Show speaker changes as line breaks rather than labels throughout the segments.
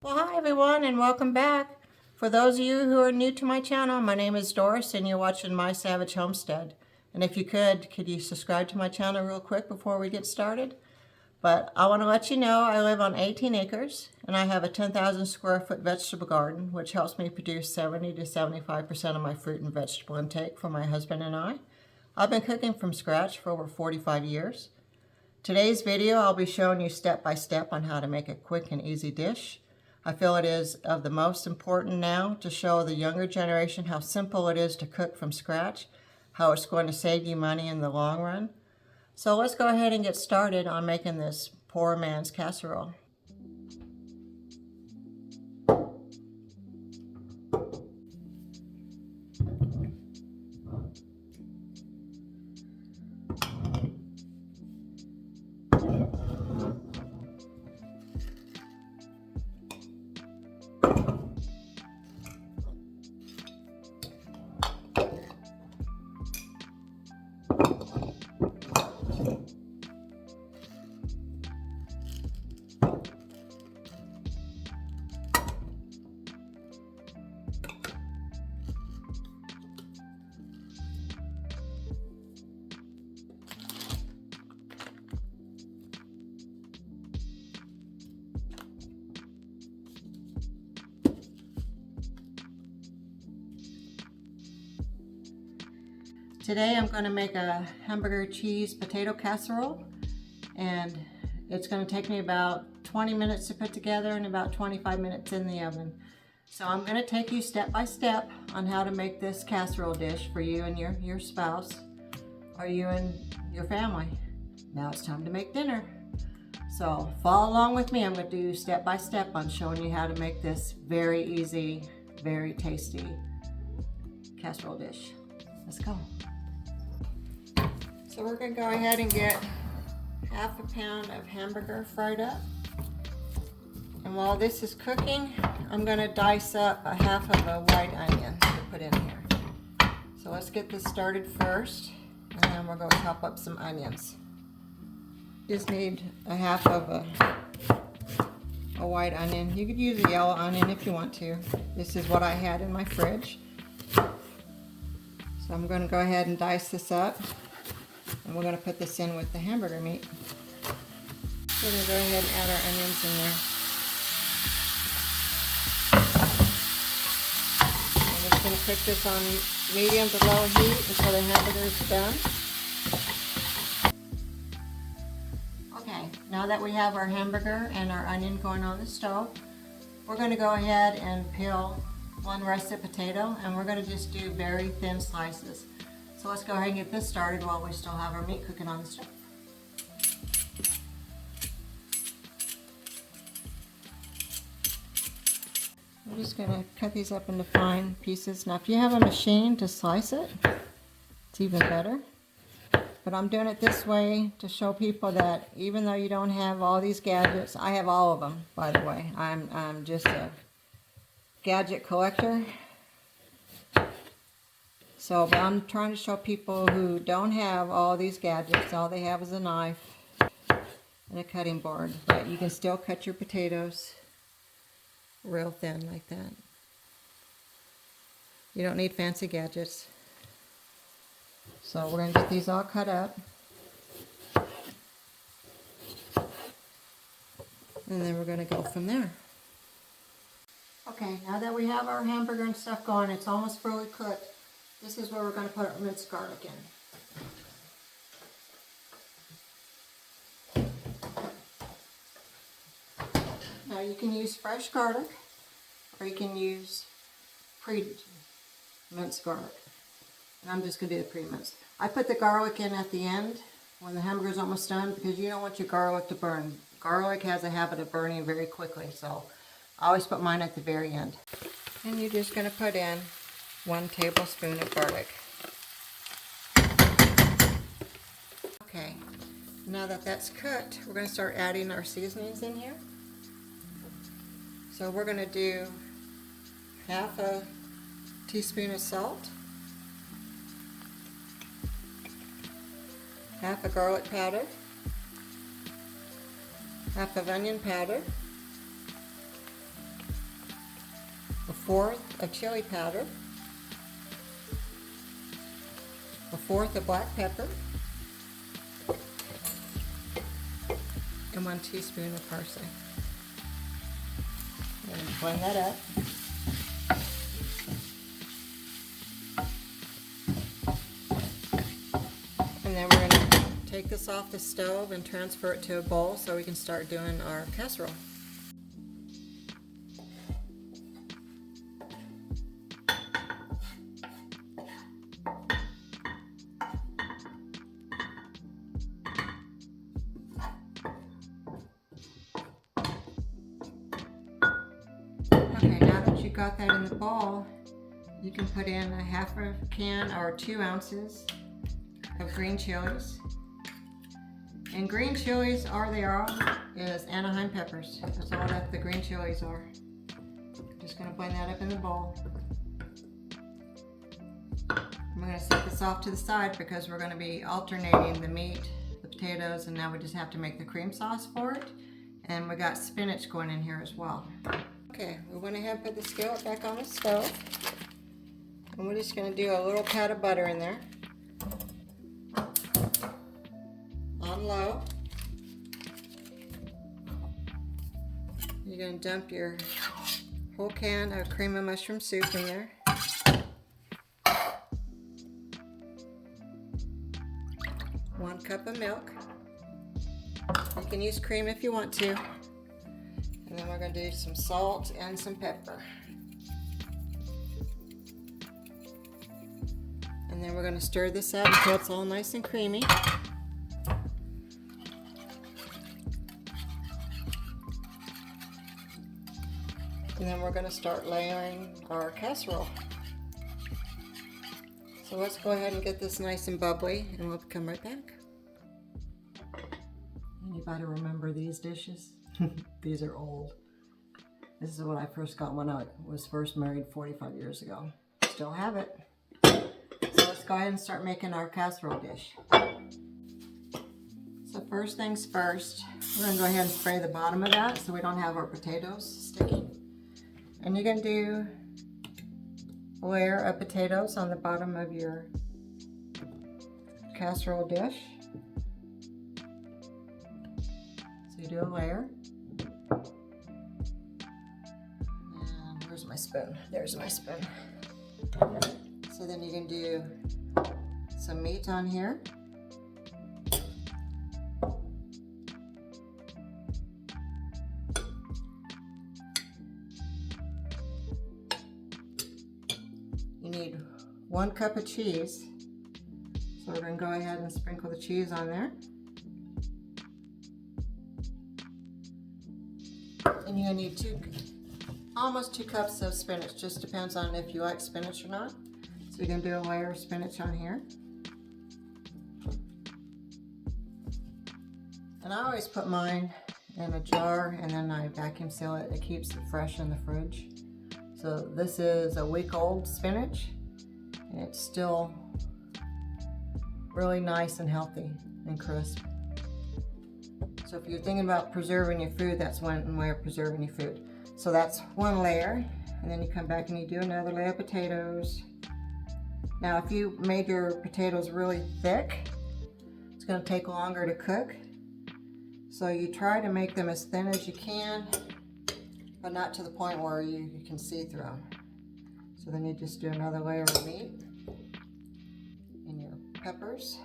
Well, hi everyone and welcome back. For those of you who are new to my channel, my name is Doris and you're watching My Savage Homestead. And if you could you subscribe to my channel real quick before we get started? But I want to let you know I live on 18 acres and I have a 10,000 square foot vegetable garden, which helps me produce 70 to 75% of my fruit and vegetable intake for my husband and I. I've been cooking from scratch for over 45 years. Today's video I'll be showing you step by step on how to make a quick and easy dish. I feel it is of the most important now to show the younger generation how simple it is to cook from scratch, how it's going to save you money in the long run. So let's go ahead and get started on making this poor man's casserole. Today I'm going to make a hamburger cheese potato casserole, and it's going to take me about 20 minutes to put together and about 25 minutes in the oven. So I'm going to take you step by step on how to make this casserole dish for you and your spouse or you and your family. Now it's time to make dinner. So follow along with me. I'm going to do step by step on showing you how to make this very easy, very tasty casserole dish. Let's go. So we're going to go ahead and get half a pound of hamburger fried up. And while this is cooking, I'm going to dice up a half of a white onion to put in here. So let's get this started first, and then we're going to chop up some onions. Just need a half of a white onion. You could use a yellow onion if you want to. This is what I had in my fridge. So I'm going to go ahead and dice this up. And we're going to put this in with the hamburger meat. We're going to go ahead and add our onions in there. I'm just going to cook this on medium to low heat until the hamburger is done. Okay, now that we have our hamburger and our onion going on the stove, we're going to go ahead and peel one russet potato, and we're going to just do very thin slices. So let's go ahead and get this started while we still have our meat cooking on the stove. I'm just going to cut these up into fine pieces. Now if you have a machine to slice it, it's even better. But I'm doing it this way to show people that even though you don't have all these gadgets, I have all of them, by the way. I'm just a gadget collector. So, but I'm trying to show people who don't have all these gadgets. All they have is a knife and a cutting board. But you can still cut your potatoes real thin like that. You don't need fancy gadgets. So we're going to get these all cut up. And then we're going to go from there. Okay, now that we have our hamburger and stuff going, it's almost fully cooked. This is where we're going to put our minced garlic in. Now you can use fresh garlic or you can use pre-minced garlic. And I'm just going to do the pre-minced. I put the garlic in at the end when the hamburger's almost done because you don't want your garlic to burn. Garlic has a habit of burning very quickly, so I always put mine at the very end. And you're just going to put in 1 tablespoon of garlic. Okay, now that that's cooked, we're going to start adding our seasonings in here. So we're going to do half a teaspoon of salt, half a garlic powder, half of onion powder, 1/4 of chili powder, 1/4 of black pepper, and 1 teaspoon of parsley. And blend that up. And then we're going to take this off the stove and transfer it to a bowl so we can start doing our casserole. Okay, now that you've got that in the bowl, you can put in a 1/2 can or 2 ounces of green chilies. And green chilies, all they are is Anaheim peppers. That's all that the green chilies are. Just going to blend that up in the bowl. I'm going to set this off to the side because we're going to be alternating the meat, the potatoes, and now we just have to make the cream sauce for it. And we got spinach going in here as well. Okay, we went ahead and put the skillet back on the stove. And we're just going to do a little pat of butter in there. On low. You're going to dump your whole can of cream of mushroom soup in there. 1 cup of milk. You can use cream if you want to. And then we're going to do some salt and some pepper. And then we're going to stir this up until it's all nice and creamy. And then we're going to start layering our casserole. So let's go ahead and get this nice and bubbly, and we'll come right back. Anybody remember these dishes? These are old. This is what I first got when I was first married 45 years ago. Still have it. So let's go ahead and start making our casserole dish. So first things first, we're going to go ahead and spray the bottom of that so we don't have our potatoes sticking. And you're going to do a layer of potatoes on the bottom of your casserole dish. So you do a layer. And where's my spoon? There's my spoon. So then you can do some meat on here. You need 1 cup of cheese. So we're going to go ahead and sprinkle the cheese on there. And you're going to need almost 2 cups of spinach. Just depends on if you like spinach or not. So you're going to do a layer of spinach on here. And I always put mine in a jar and then I vacuum seal it. It keeps it fresh in the fridge. So this is a week-old spinach, and it's still really nice and healthy and crisp. So if you're thinking about preserving your food, that's one way of preserving your food. So that's 1 layer, and then you come back and you do another layer of potatoes. Now if you made your potatoes really thick, it's going to take longer to cook. So you try to make them as thin as you can, but not to the point where you can see through them. So then you just do another layer of meat and your peppers.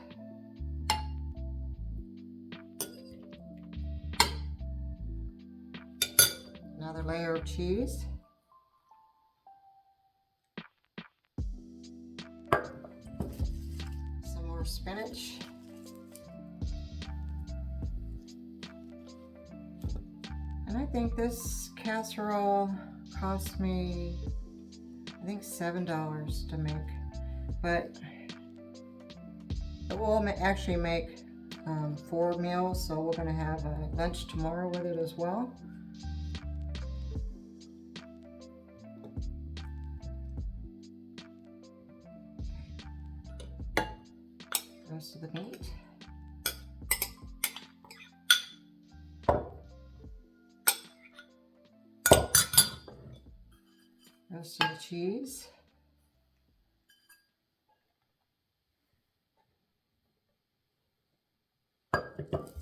Another layer of cheese. Some more spinach. And I think this casserole cost me, I think $7 to make, but it will actually make 4 meals, so we're going to have a lunch tomorrow with it as well. Rest of the meat. roasted cheese,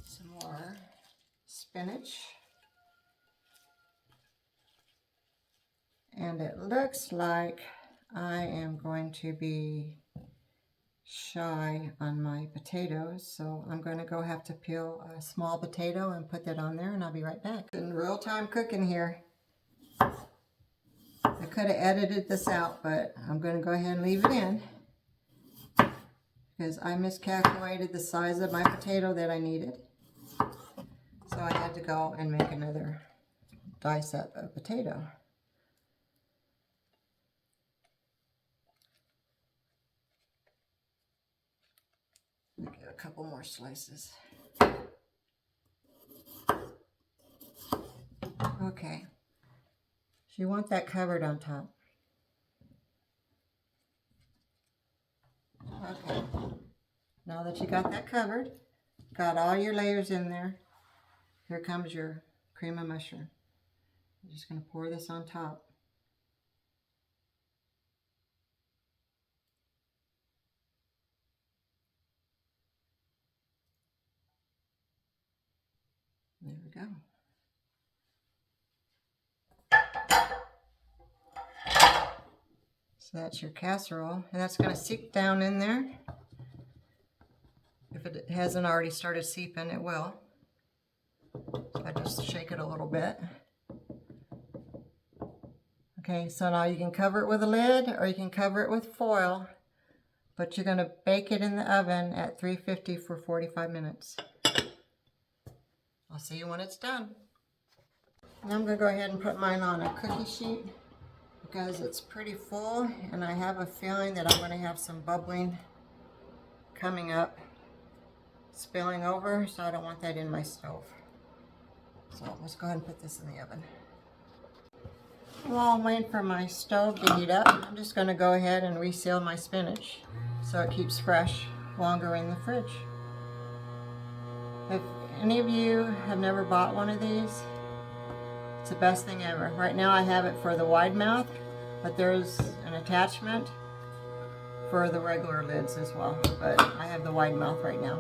some more spinach, and it looks like I am going to be shy on my potatoes, so I'm going to go have to peel a small potato and put that on there, and I'll be right back. In real time cooking here. I could have edited this out, but I'm going to go ahead and leave it in because I miscalculated the size of my potato that I needed. So I had to go and make another dice up of potato. Get a couple more slices. Okay. So you want that covered on top. Okay. Now that you got that covered, got all your layers in there, here comes your cream of mushroom. I'm just going to pour this on top. There we go. So that's your casserole, and that's going to seep down in there. If it hasn't already started seeping, it will. So I just shake it a little bit. Okay, so now you can cover it with a lid or you can cover it with foil, but you're going to bake it in the oven at 350 for 45 minutes. I'll see you when it's done. Now I'm going to go ahead and put mine on a cookie sheet because it's pretty full, and I have a feeling that I'm going to have some bubbling coming up, spilling over, so I don't want that in my stove. So let's go ahead and put this in the oven. While I'm waiting for my stove to heat up, I'm just going to go ahead and reseal my spinach so it keeps fresh longer in the fridge. If any of you have never bought one of these, it's the best thing ever. Right now I have it for the wide mouth, but there's an attachment for the regular lids as well. But I have the wide mouth right now.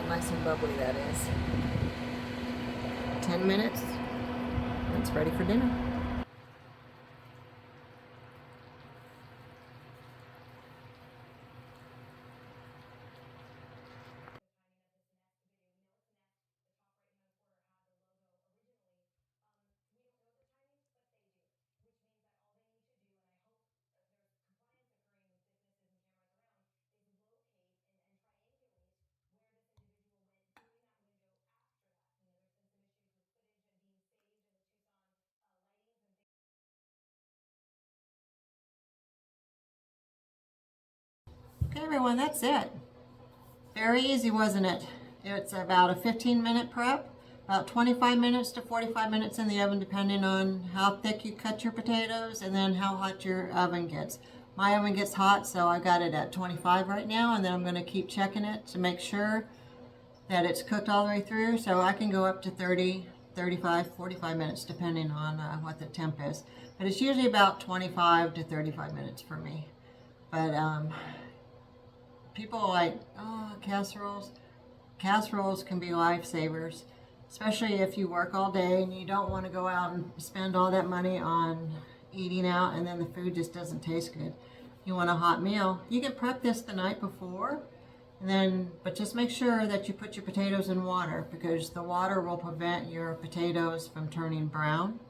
Nice and bubbly that is. 10 minutes, and it's ready for dinner. Okay everyone, that's it. Very easy, wasn't it? It's about a 15-minute prep, about 25 minutes to 45 minutes in the oven depending on how thick you cut your potatoes and then how hot your oven gets. My oven gets hot, so I got it at 25 right now, and then I'm going to keep checking it to make sure that it's cooked all the way through, so I can go up to 30, 35, 45 minutes depending on what the temp is. But it's usually about 25 to 35 minutes for me. But people are like, oh, casseroles. Casseroles can be lifesavers, especially if you work all day and you don't want to go out and spend all that money on eating out and then the food just doesn't taste good. You want a hot meal. You can prep this the night before, but just make sure that you put your potatoes in water because the water will prevent your potatoes from turning brown.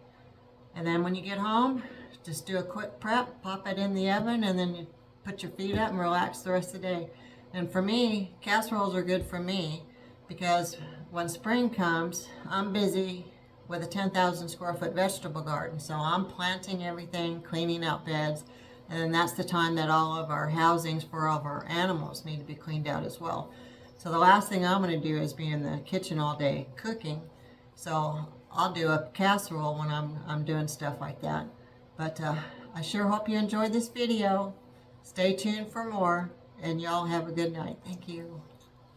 And then when you get home, just do a quick prep, pop it in the oven, and then you put your feet up and relax the rest of the day. And for me, casseroles are good for me because when spring comes, I'm busy with a 10,000 square foot vegetable garden. So I'm planting everything, cleaning out beds, and then that's the time that all of our housings for all of our animals need to be cleaned out as well. So the last thing I'm going to do is be in the kitchen all day cooking. So I'll do a casserole when I'm doing stuff like that. But I sure hope you enjoyed this video. Stay tuned for more, and y'all have a good night. Thank you.